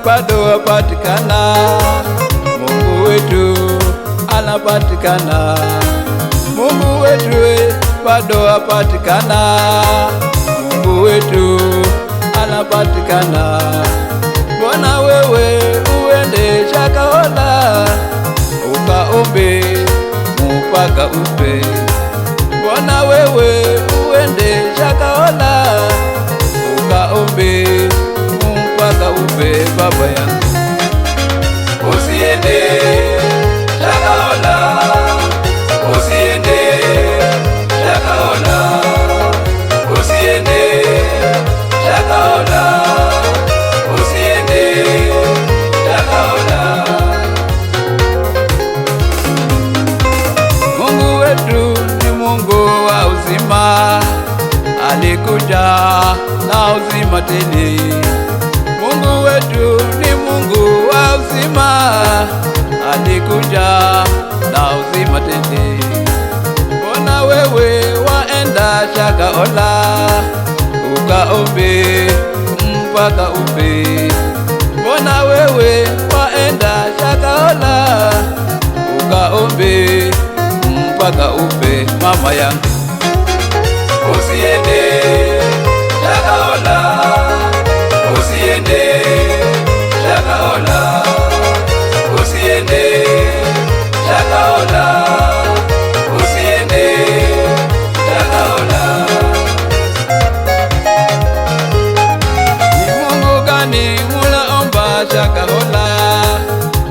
bado wapatikana. Mungu wetu anapatikana. Mungu wetu bado wapatikana. Mungu wetu anapatikana. Mbona wewe uende Shakahola ukaombe mpaka ufe? Mbona wewe uende Shakahola ukaombe mpaka ufe? Baba yangu, usiende Shakahola, usiende Shakahola, usiende Shakahola, usiende Shakahola. Mungu wetu ni Mungu wa uzima, alikuja na uzima tele. Mungu wetu ni Mungu wa uzima, alikuja na uzima tele. Mbona wewe waenda Shakahola ukaombe mpaka ufe? Mbona wewe waenda Shakahola ukaombe mpaka ufe? Mama yangu, usiende Shakahola, usiende Shakahola, usiende Shakahola, usiende Shakahola. Ni Mungu gani munaomba Shakahola?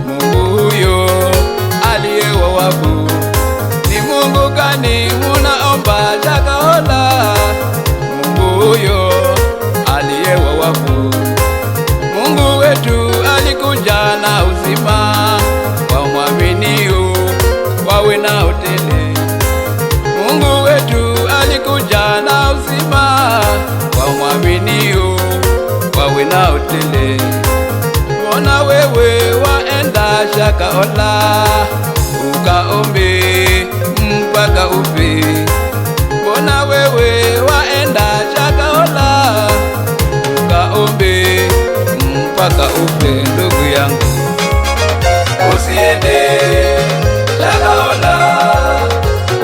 Mungu huyo aliye wa wafu. Ni Mungu gani munaomba Shakahola? Mungu huyo aliye wa wafu. Mungu wetu alikuja na uzima, kwa mwaminio wawe na tele. Mungu wetu alikuja na uzima, kwa mwaminio wawe na tele. Mbona wewe waenda Shakahola ukaombe mpaka ufe? Mbona wewe waenda Shakahola ukaombe mpaka ufe? Ndugu yangu, usiende Shakahola,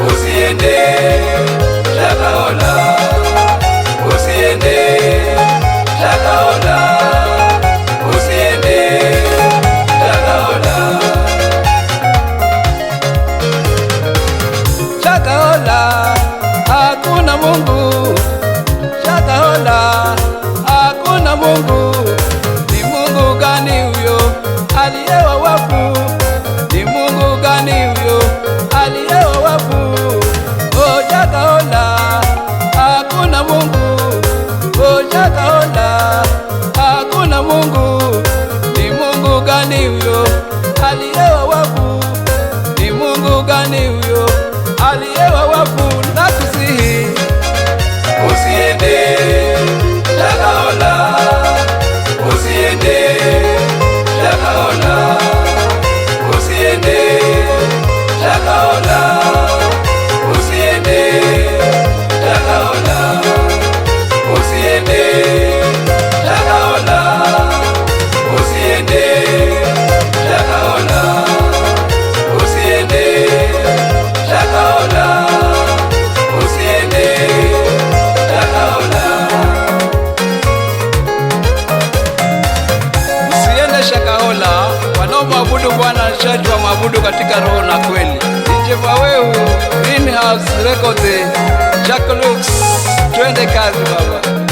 usiende Shakahola, usiende Shakahola, usiende Shakahola. Shakahola hakuna Mungu, Shakahola hakuna Mungu. Ni Mungu gani huyo aliye wa wafu? Ni Mungu gani huyo aliye wa wafu? Oh, Shakahola hakuna Mungu, oh, Shakahola hakuna Mungu. Ni Mungu gani huyo aliye wa wafu? Ni Mungu gani huyo aliye wa wafu? Nakusihi usiende Shakahola, usiende Shakahola, usiende Shakahola, usiende Shakahola, usiende Shakahola, usiende Shakahola, usiende Shakahola, usiende Shakahola. Usiende Shakahola. Wanaomwabudu Bwana shajua mwabudu katika roho na kweli. DJ Maweu, Greenhouse Records, Jack Lux, twende kazi baba.